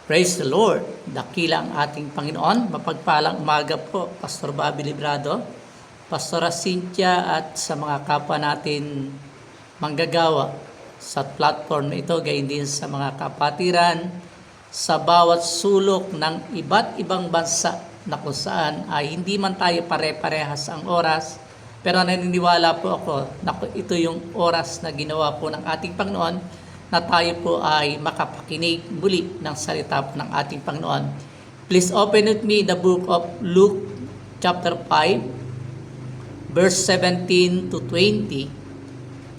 Praise the Lord! Dakila ang ating Panginoon. Mapagpalang umaga po, Pastor Bobby Librado, Pastora Cynthia at sa mga kapwa natin manggagawa sa platform na ito, gayon din sa mga kapatiran sa bawat sulok ng iba't ibang bansa na kung saan ay hindi man tayo pare-parehas ang oras, pero naniniwala po ako na ito yung oras na ginawa po ng ating Panginoon na tayo po ay makapakinig muli ng salita po ng ating Panginoon. Please open with me the book of Luke chapter 5 verse 17 to 20.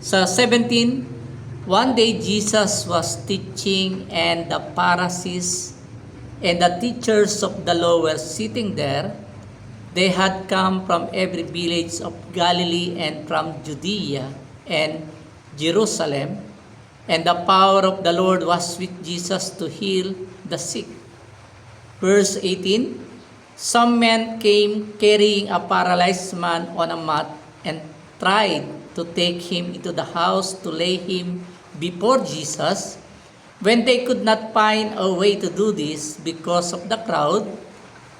Sa 17, one day Jesus was teaching and the Pharisees and the teachers of the law were sitting there. They had come from every village of Galilee and from Judea and Jerusalem. And the power of the Lord was with Jesus to heal the sick. Verse 18, some men came carrying a paralyzed man on a mat and tried to take him into the house to lay him before Jesus. When they could not find a way to do this because of the crowd,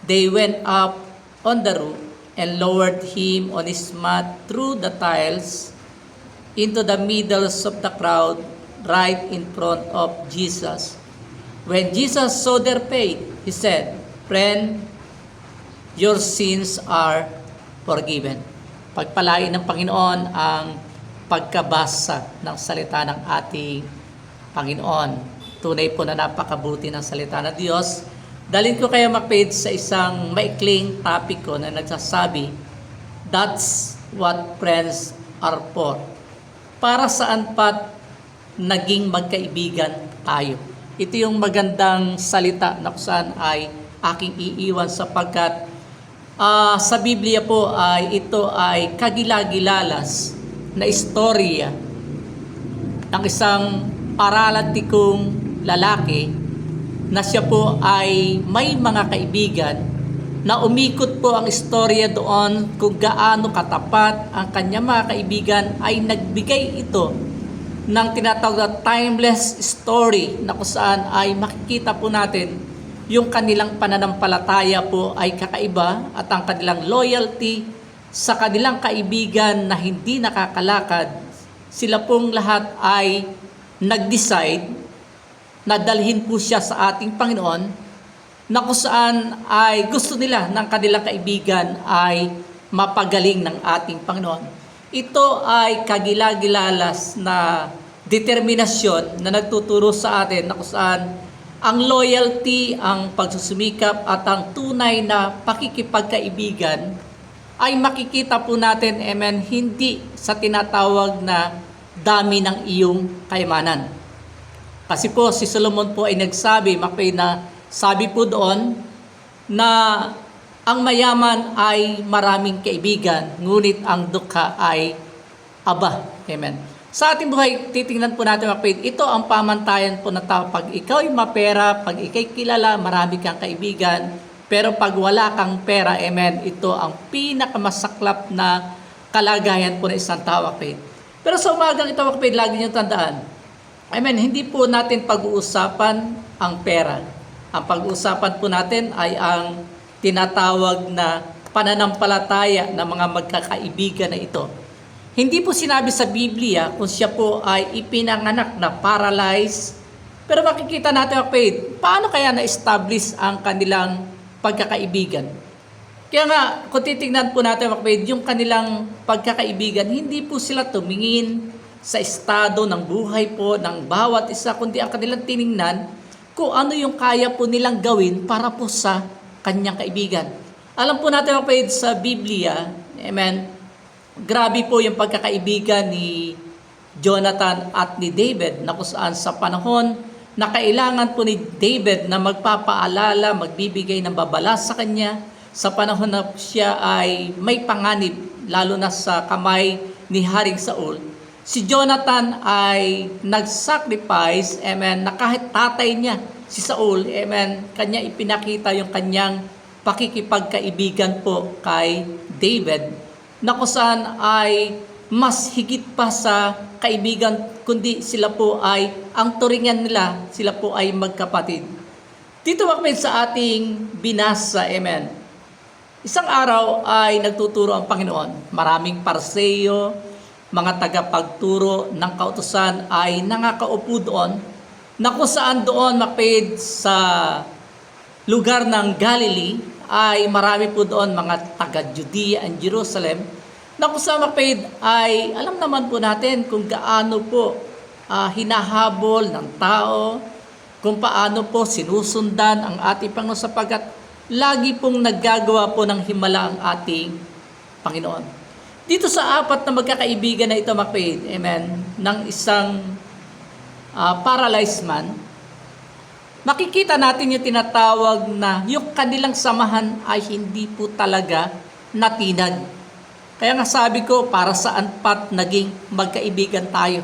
they went up on the roof and lowered him on his mat through the tiles into the middle of the crowd, right in front of Jesus. When Jesus saw their faith, He said, "Friend, your sins are forgiven." Pagpalain ng Panginoon ang pagkabasa ng salita ng ating Panginoon. Tunay po na napakabuti ng salita ng Diyos. Dalhin ko kayo makapid sa isang maikling topic ko na nagsasabi, that's what friends are for. Para saan pat naging magkaibigan tayo. Ito yung magandang salita na kung saan ay aking iiwan sapagkat sa Biblia po ay ito ay kagilagilalas na istorya ng isang paralantikong lalaki na siya po ay may mga kaibigan na umikot po ang istorya doon kung gaano katapat ang kanyang mga kaibigan ay nagbigay ito ng tinatawag na timeless story na kung saan ay makikita po natin yung kanilang pananampalataya po ay kakaiba at ang kanilang loyalty sa kanilang kaibigan na hindi nakakalakad. Sila pong lahat ay nag-decide na dalhin po siya sa ating Panginoon na kung saan ay gusto nila ng kanilang kaibigan ay mapagaling ng ating Panginoon. Ito ay kagilagilalas na determinasyon na nagtuturo sa atin na kung saan ang loyalty, ang pagsusumikap at ang tunay na pakikipagkaibigan ay makikita po natin, amen, hindi sa tinatawag na dami ng iyong kayamanan. Kasi po si Solomon po ay nagsabi, na sabi po doon na ang mayaman ay maraming kaibigan, ngunit ang dukha ay aba. Amen. Sa ating buhay, titingnan po natin, ito ang pamantayan po na tao. Pag ikaw ay mapera, pag ikay kilala, marami kang kaibigan. Pero pag wala kang pera, amen, ito ang pinakamasaklap na kalagayan po ng isang tao. Pero sa umagang ito, lagi niyong tandaan, amen, hindi po natin pag-uusapan ang pera. Ang pag-uusapan po natin ay ang tinatawag na pananampalataya ng mga magkakaibigan na ito. Hindi po sinabi sa Biblia kung siya po ay ipinanganak na paralyzed. Pero makikita natin, paano kaya na-establish ang kanilang pagkakaibigan? Kaya nga, kung titignan po natin, yung kanilang pagkakaibigan, hindi po sila tumingin sa estado ng buhay po ng bawat isa, kundi ang kanilang tiningnan kung ano yung kaya po nilang gawin para po sa kanyang kaibigan. Alam po natin sa Biblia, amen, grabe po yung pagkakaibigan ni Jonathan at ni David na kung saan sa panahon na kailangan po ni David na magpapaalala, magbibigay ng babala sa kanya, sa panahon na siya ay may panganib, lalo na sa kamay ni Haring Saul, si Jonathan ay nag-sacrifice, amen, na kahit tatay niya, si Saul, amen, kanya ipinakita yung kanyang pakikipagkaibigan po kay David, na kung saan ay mas higit pa sa kaibigan, kundi sila po ay, ang turingan nila, sila po ay magkapatid. Dito mga kapatid sa ating binasa, amen. Isang araw ay nagtuturo ang Panginoon. Maraming parseyo, mga tagapagturo ng kautusan ay nangakaupo doon, na kung saan doon mga kapatid sa lugar ng Galilee ay marami po doon mga taga-Judea and Jerusalem, na kung saan mga kapatid ay alam naman po natin kung gaano po hinahabol ng tao, kung paano po sinusundan ang ating Panginoon sapagkat lagi pong naggagawa po ng himala ang ating Panginoon. Dito sa apat na magkakaibigan na ito, mga kapatid, amen, ng isang paralyzed man, makikita natin yung tinatawag na yung kanilang samahan ay hindi po talaga natinag. Kaya nga sabi ko, para saan pat naging magkaibigan tayo?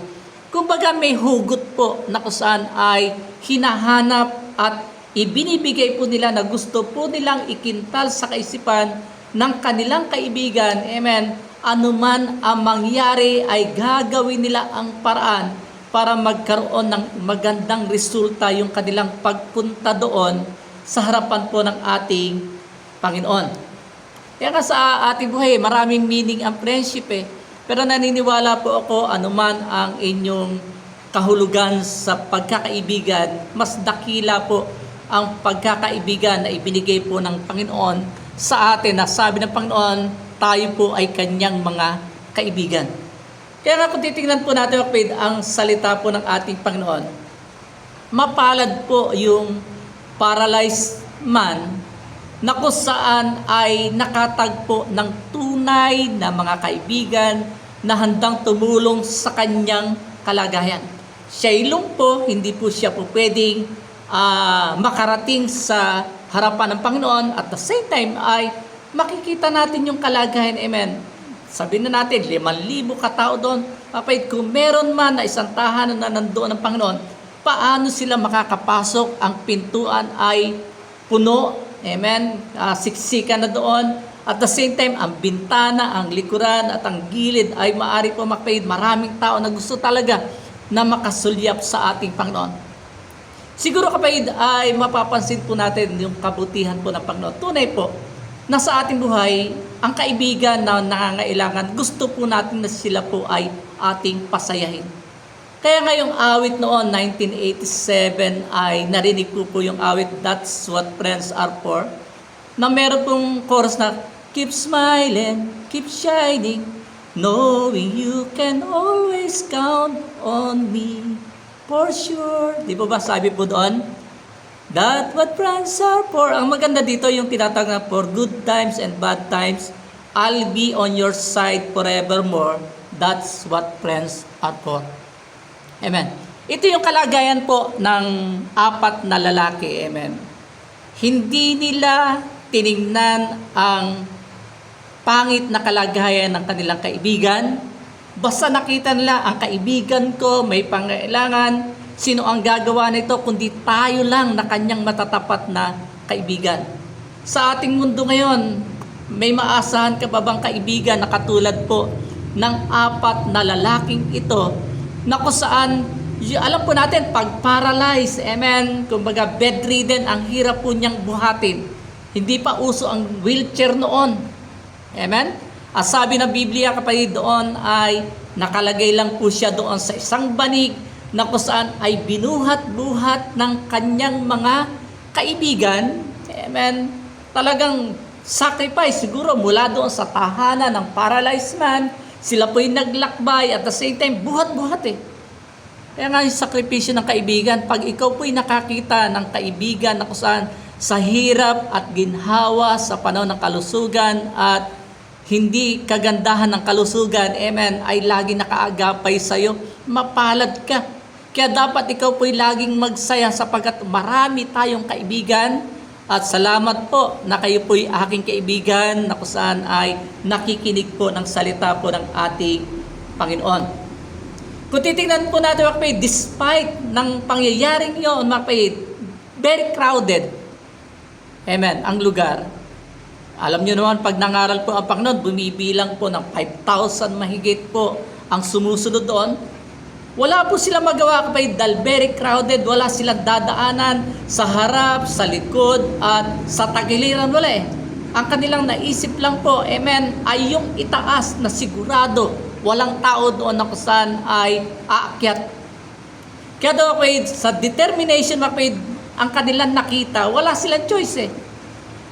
Kumbaga may hugot po na kung saan ay hinahanap at ibinibigay po nila na gusto po nilang ikintal sa kaisipan ng kanilang kaibigan. Amen. Anuman ang mangyari ay gagawin nila ang paraan para magkaroon ng magandang resulta yung kanilang pagpunta doon sa harapan po ng ating Panginoon. Kaya nga sa ating buhay, maraming meaning ang friendship Pero naniniwala po ako, anuman ang inyong kahulugan sa pagkakaibigan, mas dakila po ang pagkakaibigan na ibinigay po ng Panginoon sa atin, na sabi ng Panginoon, tayo po ay kanyang mga kaibigan. Kaya nga kung titingnan po natin ang salita po ng ating Panginoon, mapalad po yung paralyzed man na kung saan ay nakatagpo ng tunay na mga kaibigan na handang tumulong sa kanyang kalagayan. Siya'y lumpo, hindi po siya po pwedeng makarating sa harapan ng Panginoon, at the same time ay makikita natin yung kalagayan, amen. Sabihin na natin, 5,000 katao doon, papayit, kung meron man na isang tahanan na nandoon ng Panginoon, paano sila makakapasok? Ang pintuan ay puno, amen, siksikan na doon. At the same time, ang bintana, ang likuran at ang gilid ay maari po makapahid. Maraming tao na gusto talaga na makasulyap sa ating Panginoon. Siguro kapahid ay mapapansin po natin yung kabutihan po ng Panginoon. Tunay po na sa ating buhay, ang kaibigan na nangangailangan, gusto po natin na sila po ay ating pasayahin. Kaya ngayong awit noon, 1987, ay narinig po yung awit, That's What Friends Are For, na meron pong chorus na, keep smiling, keep shining, knowing you can always count on me, for sure. Di ba sabi po doon? That's what friends are for. Ang maganda dito yung tinatawag na for good times and bad times, I'll be on your side forevermore. That's what friends are for. Amen. Ito yung kalagayan po ng apat na lalaki. Amen. Hindi nila tiningnan ang pangit na kalagayan ng kanilang kaibigan. Basta nakita nila ang kaibigan ko may pangailangan, sino ang gagawa nito kundi tayo lang na kanyang matatapat na kaibigan. Sa ating mundo ngayon, may maasahan ka ba bang kaibigan na katulad po ng apat na lalaking ito, na kung saan, alam po natin, pag paralyzed, amen, kumbaga bedridden, ang hirap po niyang buhatin. Hindi pa uso ang wheelchair noon. Amen? At sabi ng Biblia, kapatid, doon ay nakalagay lang po siya doon sa isang banig na kung saan ay binuhat-buhat ng kanyang mga kaibigan. Amen? Talagang sacrifice siguro mula doon sa tahanan ng paralyzed man. Sila po'y naglakbay at the same time buhat-buhat Kaya nga yung sakripisyo ng kaibigan, pag ikaw po'y nakakita ng kaibigan na kung saan sa hirap at ginhawa sa panahon ng kalusugan at hindi kagandahan ng kalusugan, amen, ay lagi nakaagapay sa iyo, mapalad ka. Kaya dapat ikaw po'y laging magsaya sapagkat marami tayong kaibigan. At salamat po na kayo po'y aking kaibigan na kung saan ay nakikinig po ng salita po ng ating Panginoon. Kung titingnan po natin mga kapatid, despite ng pangyayaring yun, mga kapatid, very crowded. Amen, ang lugar. Alam nyo naman, pag nangaral po ang Panginoon, bumibilang po ng 5,000 mahigit po ang sumusunod doon. Wala po sila magawa kapatid dahil very crowded, wala silang dadaanan sa harap, sa likod, at sa tagiliran, wala eh. Ang kanilang naisip lang po, amen, ay yung itaas na sigurado, walang tao doon na kusan ay aakyat. Kaya daw kapatid, sa determination kapatid, ang kanilang nakita, wala silang choice eh.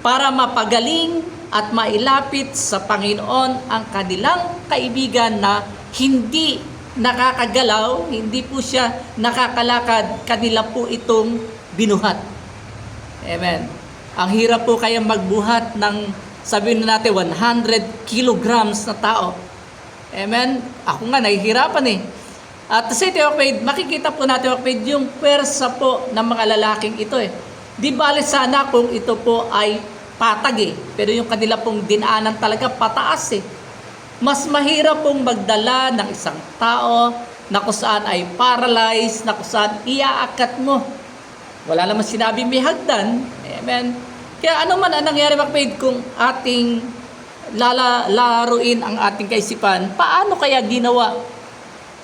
Para mapagaling at mailapit sa Panginoon ang kanilang kaibigan na hindi nakakagalaw, hindi po siya nakakalakad, kanila po itong binuhat. Amen. Ang hirap po kaya magbuhat ng, sabihin na natin, 100 kilograms na tao. Amen. Ako nga, nahihirapan eh. At sa ito, makikita po natin, yung pwersa po ng mga lalaking ito eh. Di bale sana kung ito po ay patag eh. Pero yung kanila pong dinaanan talaga pataas eh. Mas mahirap pong magdala ng isang tao na kung saan ay paralyzed, na kung saan iaakat mo. Wala naman sinabi may hagdan. Amen. Kaya ano man ang nangyari kapatid kung ating lalaruin ang ating kaisipan, paano kaya ginawa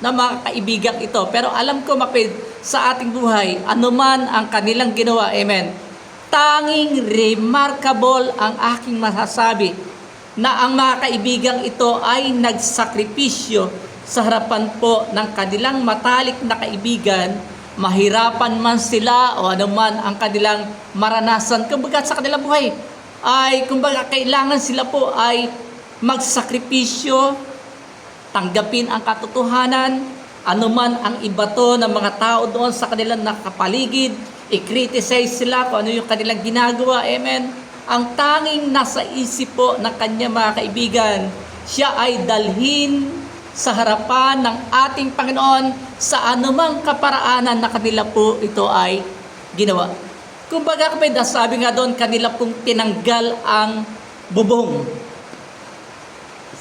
ng mga kaibigan ito? Pero alam ko kapatid, sa ating buhay, ano man ang kanilang ginawa, amen, tanging remarkable ang aking masasabi na ang mga kaibigang ito ay nagsakripisyo sa harapan po ng kanilang matalik na kaibigan, mahirapan man sila o anuman ang kanilang maranasan. Kumbaga sa kanilang buhay ay kumbaga kailangan sila po ay magsakripisyo, tanggapin ang katotohanan, anuman ang ibato ng mga tao doon sa kanilang nakapaligid, i-criticize sila kung ano yung kanilang ginagawa, amen. Ang tanging nasa isip po ng kanya mga kaibigan, siya ay dalhin sa harapan ng ating Panginoon sa anumang kaparaanan na kanila po ito ay ginawa. Kumbaga kapatid, sabi nga doon, kanila pong tinanggal ang bubong.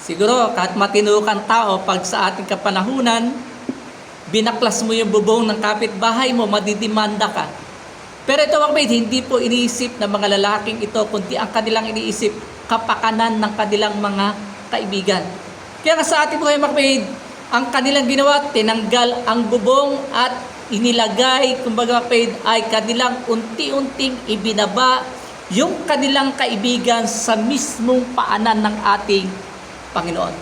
Siguro kahit matino kang tao, pag sa ating kapanahunan, binaklas mo yung bubong ng kapitbahay mo, madidimanda ka. Pero ito kapatid, hindi po iniisip ng mga lalaking ito, kundi ang kanilang iniisip, kapakanan ng kanilang mga kaibigan. Kaya nga sa ating buhay mga kapatid, ang kanilang ginawa, tinanggal ang bubong at inilagay, kumbaga kapatid, ay kanilang unti-unting ibinaba yung kanilang kaibigan sa mismong paanan ng ating Panginoon.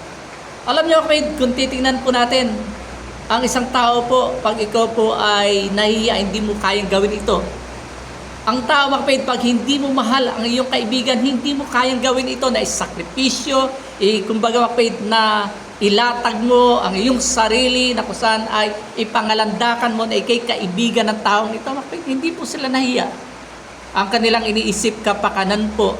Alam niyo kapatid, kung titingnan po natin, ang isang tao po, pag ikaw po ay nahihiya, hindi mo kayang gawin ito. Ang tao kapatid, pag hindi mo mahal ang iyong kaibigan, hindi mo kayang gawin ito na isakripisyo, kumbaga kapatid, na ilatag mo ang iyong sarili na kung saan ay ipangalandakan mo na ikay kaibigan ng taong ito. Kapatid, hindi po sila nahiya. Ang kanilang iniisip kapakanan po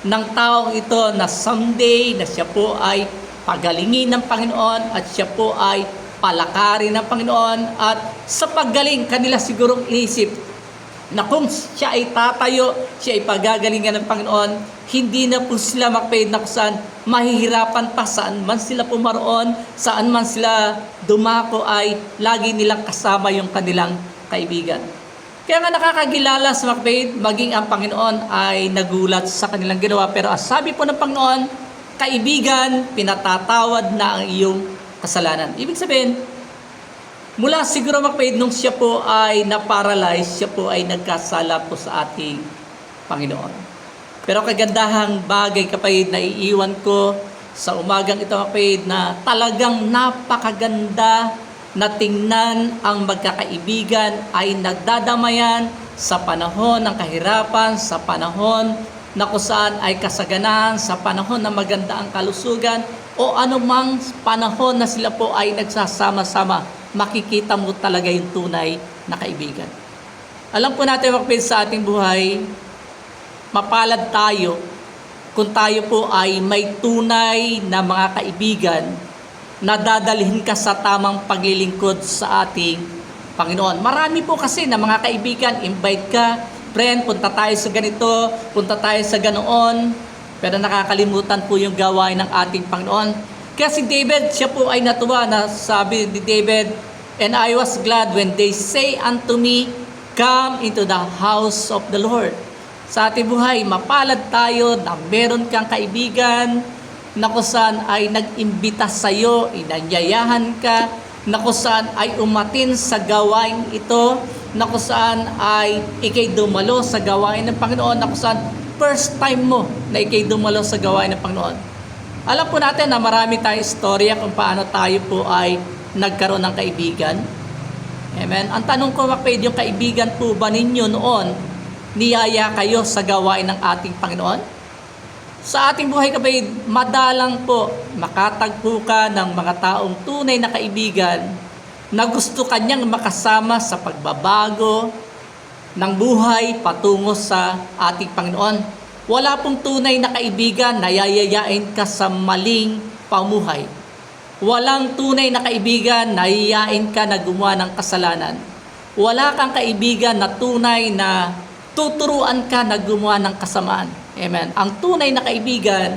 ng taong ito na someday na siya po ay pagalingin ng Panginoon at siya po ay palakarin ng Panginoon, at sa paggaling kanila sigurong iniisip na kung siya ay tatayo, siya ay pagagalingan ng Panginoon, hindi na po sila makapahid na kung saan mahihirapan pa, saan man sila pumaroon, saan man sila dumako ay lagi nilang kasama yung kanilang kaibigan. Kaya nga nakakagilala sa makapahid, maging ang Panginoon ay nagulat sa kanilang ginawa. Pero sabi po ng Panginoon, kaibigan, pinatatawad na ang iyong kasalanan. Ibig sabihin, mula siguro makapahid nung siya po ay na-paralyze, siya po ay nagkasala po sa ating Panginoon. Pero kagandahang bagay kapahid na iiwan ko sa umagang ito kapahid, na talagang napakaganda na tingnan ang magkakaibigan ay nagdadamayan sa panahon ng kahirapan, sa panahon na kung saan ay kasaganahan, sa panahon na maganda ang kalusugan, o anumang panahon na sila po ay nagsasama-sama. Makikita mo talaga yung tunay na kaibigan. Alam po natin kapatid, sa ating buhay, mapalad tayo kung tayo po ay may tunay na mga kaibigan na dadalhin ka sa tamang paglilingkod sa ating Panginoon. Marami po kasi na mga kaibigan, invite ka, friend, punta tayo sa ganito, punta tayo sa ganoon, pero nakakalimutan po yung gawain ng ating Panginoon. Kaya si David, siya po ay natuwa na sabi ni David, "And I was glad when they say unto me, come into the house of the Lord." Sa ating buhay, mapalad tayo na meron kang kaibigan na kung saan ay nag-imbita sa iyo, inanyayahan ka na kung saan ay umatin sa gawain ito, na kung saan ay ikay dumalo sa gawain ng Panginoon, na kung saan first time mo na ikay dumalo sa gawain ng Panginoon. Alam po natin na marami tayong istorya kung paano tayo po ay nagkaroon ng kaibigan. Amen. Ang tanong ko, kapatid, yung kaibigan po ba ninyo noon, niyaya kayo sa gawain ng ating Panginoon? Sa ating buhay, kapatid, madalang po makatagpo ka ng mga taong tunay na kaibigan na gusto kanyang makasama sa pagbabago ng buhay patungo sa ating Panginoon. Wala pong tunay na kaibigan na yayayain ka sa maling pamuhay. Walang tunay na kaibigan na yayain ka na gumawa ng kasalanan. Wala kang kaibigan na tunay na tuturuan ka na gumawa ng kasamaan. Amen. Ang tunay na kaibigan,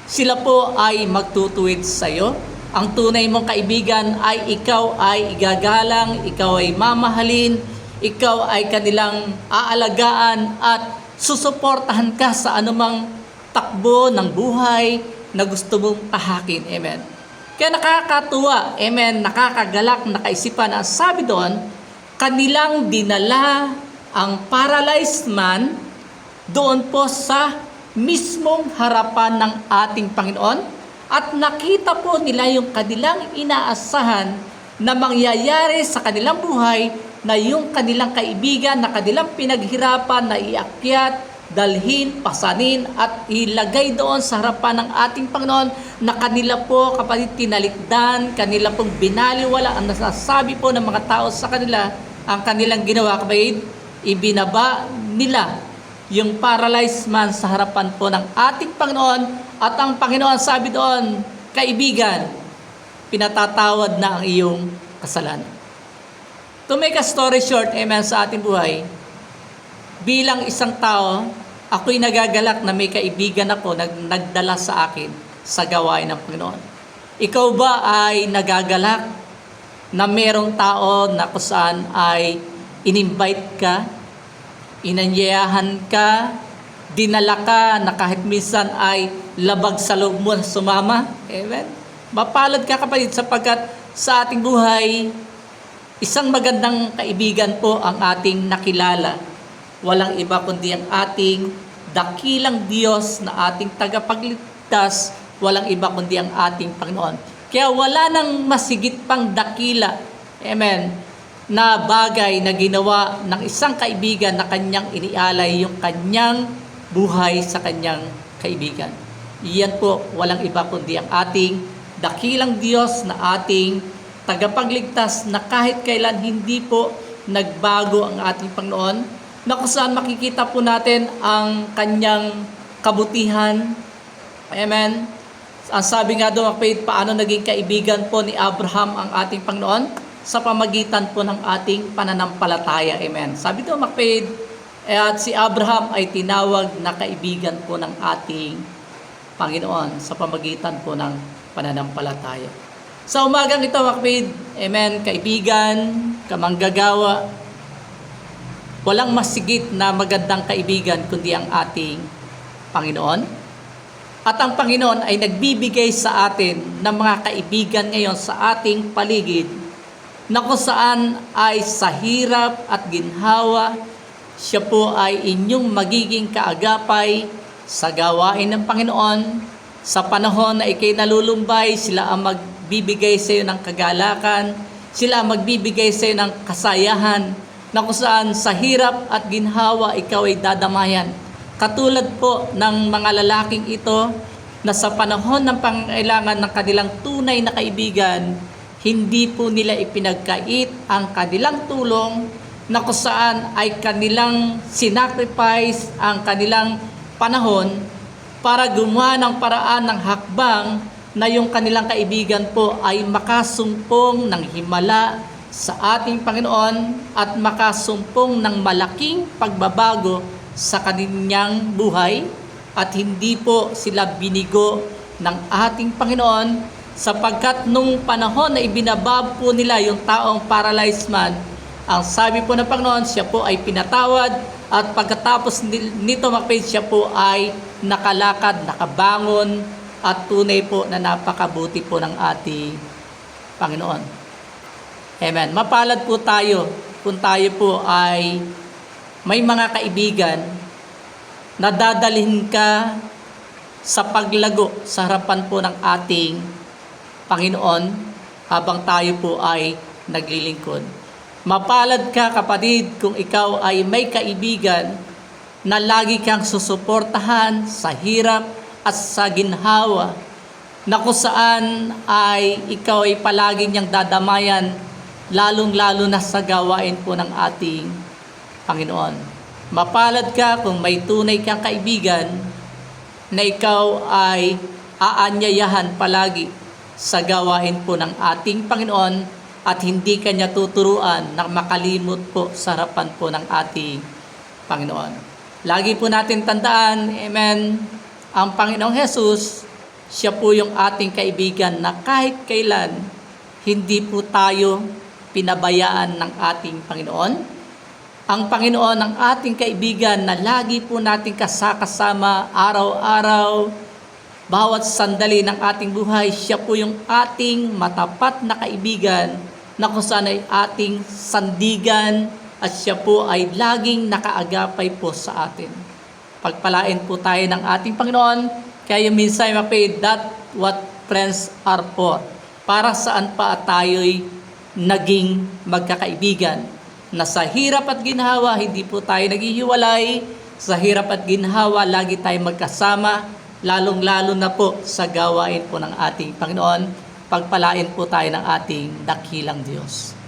sila po ay magtutuwid sa iyo. Ang tunay mong kaibigan ay ikaw ay igagalang, ikaw ay mamahalin, ikaw ay kanilang aalagaan at susuportahan ka sa anumang takbo ng buhay na gusto mong tahakin. Amen. Kaya nakakatuwa, amen, nakakagalak na kaisipan. Ang sabi doon, kanilang dinala ang paralyzed man doon po sa mismong harapan ng ating Panginoon at nakita po nila yung kanilang inaasahan na mangyayari sa kanilang buhay, na yung kanilang kaibigan na kanilang pinaghirapan na iakyat, dalhin, pasanin at ilagay doon sa harapan ng ating Panginoon, na kanila po, kapatid, tinalikdan, kanila pong binaliwala. Ang nasasabi po ng mga tao sa kanila, ang kanilang ginawa, kapatid, ibinaba nila yung paralyzed man sa harapan po ng ating Panginoon, at ang Panginoon sabi doon, kaibigan, pinatatawad na ang iyong kasalanan. To make a story short, amen, sa ating buhay, bilang isang tao, ako'y nagagalak na may kaibigan ako nagdala sa akin sa gawain ng Panginoon. Ikaw ba ay nagagalak na merong tao na kung saan ay in-invite ka, inanyayahan ka, dinala ka, na kahit minsan ay labag sa loob mo sumama? Amen. Mapalad ka, kapatid, sapagkat sa ating buhay, isang magandang kaibigan po ang ating nakilala. Walang iba kundi ang ating dakilang Diyos na ating tagapagligtas, walang iba kundi ang ating Panginoon. Kaya wala nang masigit pang dakila, amen, na bagay na ginawa ng isang kaibigan na kanyang inialay yung kanyang buhay sa kanyang kaibigan. Iyan po, walang iba kundi ang ating dakilang Diyos na ating tagapagligtas, na kahit kailan hindi po nagbago ang ating Panginoon, na kung saan makikita po natin ang kanyang kabutihan. Amen. Ang sabi nga doon, paano naging kaibigan po ni Abraham ang ating Panginoon? Sa pamagitan po ng ating pananampalataya. Amen. Sabi doon, makapid, at si Abraham ay tinawag na kaibigan po ng ating Panginoon sa pamagitan po ng pananampalataya. Sa umagang ito, makapid, amen, kaibigan, kamanggagawa, walang masigit na magandang kaibigan kundi ang ating Panginoon. At ang Panginoon ay nagbibigay sa atin ng mga kaibigan ngayon sa ating paligid, na kung saan ay sa hirap at ginhawa, siya po ay inyong magiging kaagapay sa gawain ng Panginoon. Sa panahon na ikay nalulumbay, sila ang magbibigay sa iyo ng kagalakan, sila ang magbibigay sa iyo ng kasayahan, na kung saan sa hirap at ginhawa ikaw ay dadamayan. Katulad po ng mga lalaking ito na sa panahon ng pangailangan ng kanilang tunay na kaibigan, hindi po nila ipinagkait ang kanilang tulong, na kung saan ay kanilang sinacrifice ang kanilang panahon para gumawa ng paraan ng hakbang na yung kanilang kaibigan po ay makasumpong ng himala sa ating Panginoon at makasumpong ng malaking pagbabago sa kanilang buhay, at hindi po sila binigo ng ating Panginoon, sapagkat nung panahon na ibinabab po nila yung taong paralyzed man, ang sabi po ng Panginoon, siya po ay pinatawad, at pagkatapos nito, mapait, siya po ay nakalakad, nakabangon, at tunay po na napakabuti po ng ating Panginoon. Amen. Mapalad po tayo kung tayo po ay may mga kaibigan na dadalhin ka sa paglago sa harapan po ng ating Panginoon habang tayo po ay naglilingkod. Mapalad ka, kapatid, kung ikaw ay may kaibigan na lagi kang susuportahan sa hirap at sa ginhawa, na kung saan ay ikaw ay palagi niyang dadamayan, lalong-lalo na sa gawain po ng ating Panginoon. Mapalad ka kung may tunay kang kaibigan na ikaw ay aanyayahan palagi sa gawain po ng ating Panginoon at hindi kanya tuturuan na makalimot po sa harapan po ng ating Panginoon. Lagi po natin tandaan, amen, ang Panginoong Jesus, siya po yung ating kaibigan na kahit kailan hindi po tayo pinabayaan ng ating Panginoon. Ang Panginoon ang ating kaibigan na lagi po nating kasama araw-araw, bawat sandali ng ating buhay. Siya po yung ating matapat na kaibigan na kung saan ay ating sandigan at siya po ay laging nakaagapay po sa atin. Pagpalain po tayo ng ating Panginoon. Kaya minsan mapay that what friends are for. Para saan pa tayo'y naging magkakaibigan, na sa hirap at ginhawa, hindi po tayo naghihiwalay. Sa hirap at ginhawa, lagi tayong magkasama, lalong-lalo na po sa gawain po ng ating Panginoon. Pagpalain po tayo ng ating dakilang Diyos.